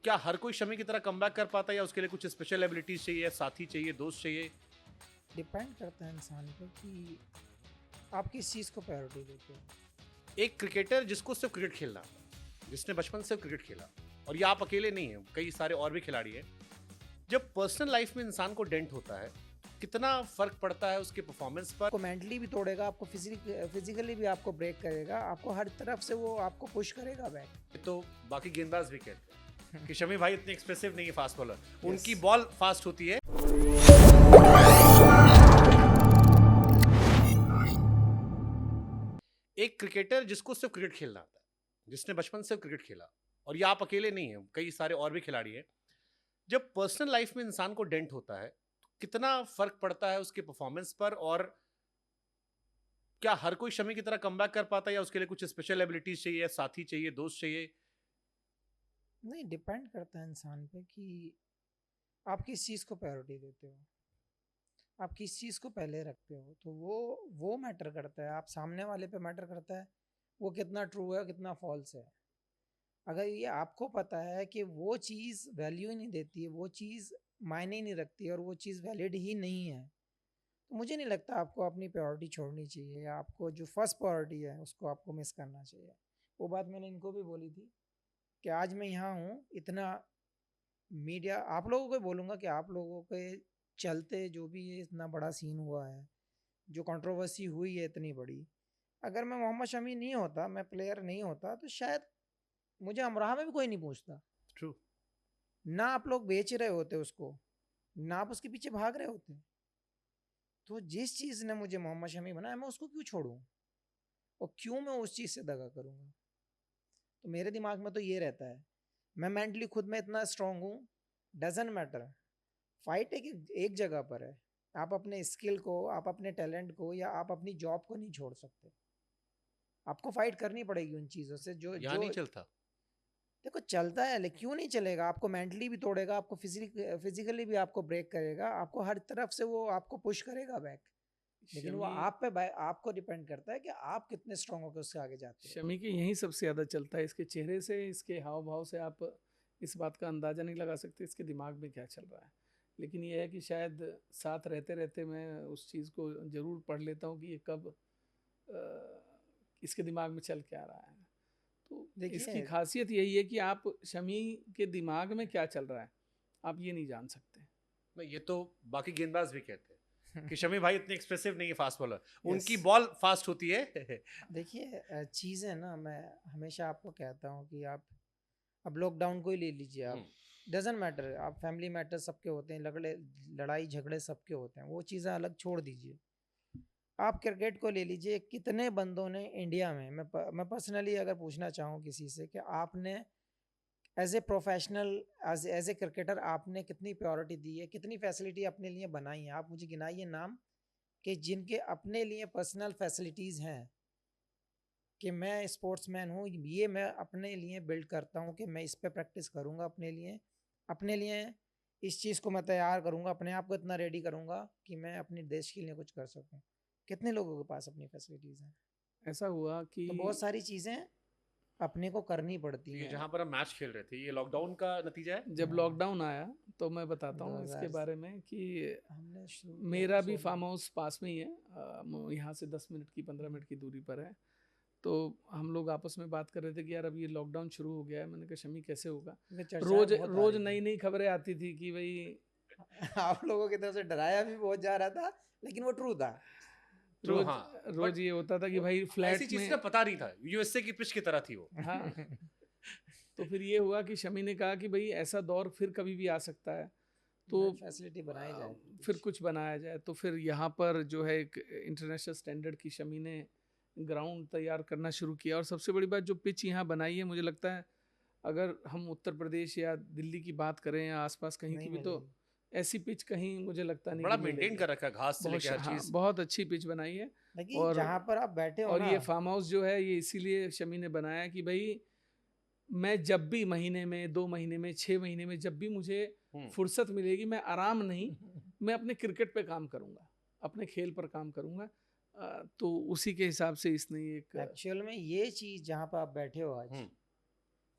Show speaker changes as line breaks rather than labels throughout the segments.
क्या हर कोई शमी की तरह कमबैक कर पाता है या उसके लिए कुछ स्पेशल एबिलिटीज चाहिए, साथी चाहिए, दोस्त चाहिए?
डिपेंड करता है इंसान पे कि आप किस चीज़ को प्रायोरिटी देते हो।
एक क्रिकेटर जिसको सिर्फ क्रिकेट खेलना आता है, जिसने बचपन से क्रिकेट खेला, और ये आप अकेले नहीं हैं, कई सारे और भी खिलाड़ी हैं। जब पर्सनल लाइफ में इंसान को डेंट होता है, कितना फर्क पड़ता है उसके परफॉर्मेंस पर?
आपको मेंटली भी तोड़ेगा, आपको फिजिकली भी आपको ब्रेक करेगा, आपको हर तरफ से वो आपको पुश करेगा बैक।
तो बाकी गेंदबाज भी कहते हैं कि शमी भाई इतने एक्सप्रेसिव नहीं है फास्ट बॉलर, उनकी
Yes.
बॉल फास्ट होती है। एक क्रिकेटर जिसको सिर्फ क्रिकेट खेलना आता है, जिसने बचपन से क्रिकेट खेला, और ये आप अकेले नहीं हैं, कई सारे और भी खिलाड़ी हैं। जब पर्सनल लाइफ में इंसान को डेंट होता है, तो कितना फर्क पड़ता है उसके परफॉर्मेंस पर? और क्या हर कोई शमी की तरह कमबैक कर पाता है या उसके लिए कुछ स्पेशल एबिलिटीज चाहिए, साथी चाहिए, दोस्त चाहिए?
नहीं, डिपेंड करता है इंसान पे कि आप किस चीज़ को प्रायोरिटी देते हो, आप किस चीज़ को पहले रखते हो, तो वो मैटर करता है। आप सामने वाले पे मैटर करता है वो कितना ट्रू है, कितना फॉल्स है। अगर ये आपको पता है कि वो चीज़ वैल्यू ही नहीं देती है, वो चीज़ मायने ही नहीं रखती है और वो चीज़ वैलिड ही नहीं है, तो मुझे नहीं लगता आपको अपनी प्रायोरिटी छोड़नी चाहिए या आपको जो फर्स्ट प्रायोरिटी है उसको आपको मिस करना चाहिए। वो बात मैंने इनको भी बोली थी कि आज मैं यहाँ हूँ, इतना मीडिया आप लोगों को बोलूँगा कि आप लोगों के चलते जो भी ये इतना बड़ा सीन हुआ है, जो कंट्रोवर्सी हुई है इतनी बड़ी, अगर मैं मोहम्मद शमी नहीं होता, मैं प्लेयर नहीं होता, तो शायद मुझे अमराह में भी कोई नहीं पूछता।
ट्रू।
ना आप लोग बेच रहे होते उसको, ना आप उसके पीछे भाग रहे होते। तो जिस चीज़ ने मुझे मोहम्मद शमी बनाया, मैं उसको क्यों छोड़ूँ और क्यों मैं उस चीज़ से दगा करूँगा? तो मेरे दिमाग में तो ये रहता है, मैं मेंटली खुद में इतना स्ट्रांग हूँ, डज़न्ट मैटर। फाइट एक एक जगह पर है। आप अपने स्किल को, आप अपने टैलेंट को या आप अपनी जॉब को नहीं छोड़ सकते। आपको फाइट करनी पड़ेगी उन चीज़ों से जो
यहाँ
जो
नहीं चलता।
देखो चलता है, लेकिन क्यों नहीं चलेगा? आपको मेंटली भी तोड़ेगा, आपको फिजिकली भी आपको ब्रेक करेगा, आपको हर तरफ से वो आपको पुश करेगा बैक। लेकिन वो
शमी
आपको डिपेंड करता है कि आप कितने स्ट्रांग होकर उससे आगे जाते हो।
शमी के यहीं सबसे ज़्यादा चलता है। इसके चेहरे से, इसके हाव भाव से आप इस बात का अंदाज़ा नहीं लगा सकते इसके दिमाग में क्या चल रहा है। लेकिन यह है कि शायद साथ रहते रहते मैं उस चीज़ को ज़रूर पढ़ लेता हूँ कि ये कब इसके दिमाग में चल क्या रहा है। तो इसकी
देखिए,
खासियत यही है कि आप शमी के दिमाग में क्या चल रहा है आप ये नहीं जान सकते।
नहीं, ये तो बाकी गेंदबाज भी कहते हैं कि शमी भाई इतने एक्सप्रेसिव नहीं है फास्ट बॉलर, उनकी
यस।
बॉल फास्ट होती है।
देखिए चीज़ें ना, मैं हमेशा आपको कहता हूँ कि आप अब लॉकडाउन को ही ले लीजिए आप, डजेंट मैटर, आप फैमिली मैटर सबके होते हैं, लड़ाई झगड़े सबके होते हैं, वो चीज़ें अलग छोड़ दीजिए। आप क्रिकेट को ले लीजिए, कितने बंदों ने इंडिया में, मैं पर्सनली अगर पूछना चाहूँ किसी से कि आपने as a professional, as a cricketer आपने कितनी प्रायोरिटी दी है, कितनी फैसिलिटी अपने लिए बनाई है, आप मुझे गिनाइए नाम कि जिनके अपने लिए पर्सनल फैसिलिटीज़ हैं कि मैं स्पोर्ट्समैन हूँ, ये मैं अपने लिए बिल्ड करता हूँ कि मैं इस पे प्रैक्टिस करूँगा अपने लिए इस चीज़ को मैं तैयार करूँगा, अपने आप को इतना रेडी करूँगा कि मैं अपने देश के लिए कुछ कर सकूँ। कितने लोगों के पास अपनी फैसिलिटीज़ हैं?
ऐसा हुआ कि
तो बहुत सारी चीज़ें अपने को करनी
तो
पड़ती
ये
हैं।
जहां पर हम मैच खेल रहे थे, ये लॉकडाउन का नतीजा है।
जब
हाँ,
लॉकडाउन आया तो मैं बताता हूँ इसके
2000
बारे में कि
हमने शुरू किया
मेरा भी
16।
फार्म हाउस पास में ही है, यहाँ से 10 मिनट की 15 मिनट की दूरी पर है। तो हम लोग आपस में बात कर रहे थे कि यार अब ये लॉकडाउन शुरू हो गया है। मैंने कहा शमी कैसे होगा।
क्योंकि चर्चाएं
रोज
बहुत आ
रोज
रही
नई
थी।
नई खबरें आती थी कि भाई
आप लोगों की तरफ से डराया भी बहुत जा रहा था, लेकिन वो ट्रू था।
ट्रू,
रोज
हाँ।
रोज
बट
ये होता था कि
वो
भाई
ऐसी
फ्लैट
चीज
में।
का पता नहीं था, यूएसए की पिच की तरह थी वो।
हाँ, तो फिर ये हुआ कि शमी ने कहा कि भाई ऐसा दौर फिर कभी भी आ सकता है, तो
नई फैसिलिटी बनाई जाए
फिर
कुछ।
कुछ बनाया जाए। तो फिर यहाँ पर जो है एक इंटरनेशनल स्टैंडर्ड की शमी ने ग्राउंड तैयार करना शुरू किया। और सबसे बड़ी बात जो पिच यहाँ बनाई है, मुझे लगता है अगर हम उत्तर प्रदेश या दिल्ली की बात करें या आसपास कहीं
नहीं
की भी, तो
मिलेगी।
ऐसी पिच कहीं मुझे लगता नहीं
बड़ा
कि
मेंटेन
मिलेगी।
कर रखा है, घास से लेके हर
हाँ,
चीज।
बहुत अच्छी पिच बनाई है।
देखिए
और
जहाँ पर आप बैठे हो ना,
ये फार्म हाउस जो है ये इसीलिए शमी ने बनाया कि भाई मैं जब भी महीने में, 2 महीने में, 6 महीने में जब भी मुझे फुर्सत मिलेगी, मैं आराम नहीं, मैं अपने क्रिकेट पे काम करूँगा, अपने खेल पर काम करूँगा। तो उसी के हिसाब से इसने एक
एक्चुअल में ये चीज़ जहाँ पर आप बैठे हो आज,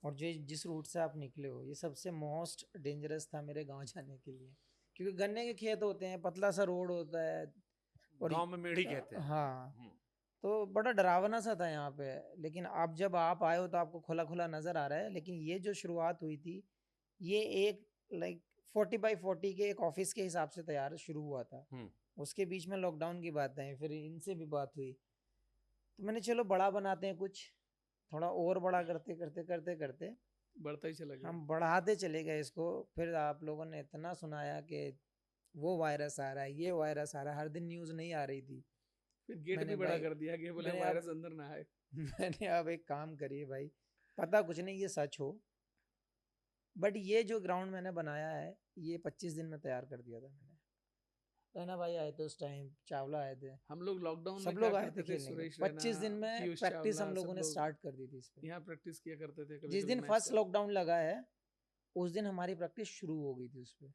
और जो जिस रूट से आप निकले हो ये सबसे मोस्ट डेंजरस था मेरे गांव जाने के लिए, क्योंकि गन्ने के खेत होते हैं, पतला सा रोड होता है और
गांव में मेढ़ी कहते हैं।
हाँ, तो बड़ा डरावना सा था यहाँ पे। लेकिन अब जब आप आए हो तो आपको खुला खुला नज़र आ रहा है। लेकिन ये जो शुरुआत हुई थी ये एक लाइक 40x40 के एक ऑफिस के हिसाब से तैयार शुरू हुआ था। उसके बीच में लॉकडाउन की बात है, फिर इनसे भी बात हुई तो मैंने चलो बड़ा बनाते हैं, कुछ थोड़ा और बड़ा करते करते करते करते
बढ़ता ही चला गया।
हम बढ़ाते चले गए इसको। फिर आप लोगों ने इतना सुनाया कि वो वायरस आ रहा है, ये वायरस आ रहा है, हर दिन न्यूज़ नहीं आ रही थी।
फिर गेट
मैंने
भी बड़ा
भाई
कर दिया कि बोले
मैंने अब
वायरस अंदर ना आए।
मैंने अब एक काम करिए भाई, पता कुछ नहीं ये सच हो, बट ये जो ग्राउंड मैंने बनाया है ये 25 दिन में तैयार कर दिया था मैंने। रैना भाई आए थे उस टाइम, चावला आए थे,
हम लोग लॉकडाउन
सब
में
लोग
क्या
आए थे
करते थे,
खेलने के।
सुरेश
25 दिन
रैना,
में
पीयूष
प्रैक्टिस
चावला,
हम लोगों
सब
ने
लोग
स्टार्ट कर दी थी इस पे।
यहाँ प्रैक्टिस किया करते थे। कभी
जिस
कभी
दिन
मैच
फर्स्ट
का।
लॉकडाउन लगा है उस दिन हमारी प्रैक्टिस शुरू हो गई थी उस पे।